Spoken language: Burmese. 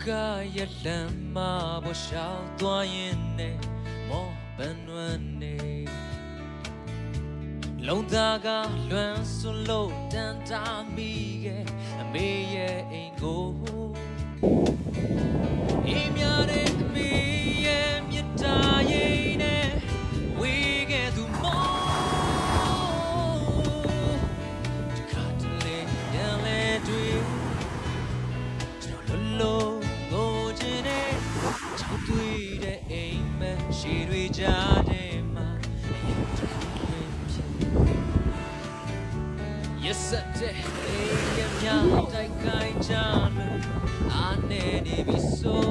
ကရဲ့လမ်းမပေါ်ရှောက်သွားရင်နဲ့မောပန်းနွမ်းနေလုံသားကလွမ်းစွလို့တန်တာမိရဲ့အမေရဲ့အိမ်ကိုအေးမြတဲ့အမေရဲ့မြတ်တာရဲ့နဲ့ဝေးခဲ့သူမောတခါတလေပြန်လဲတွေ့ကျွန်တော်လုံးငိုချင်တဲ့ချောက်တွေ့တဲ့အိမ်မက်ရှိတွေကြားထဲမှာYes, I did. Hey, I'm young, like I jam. I need to be so.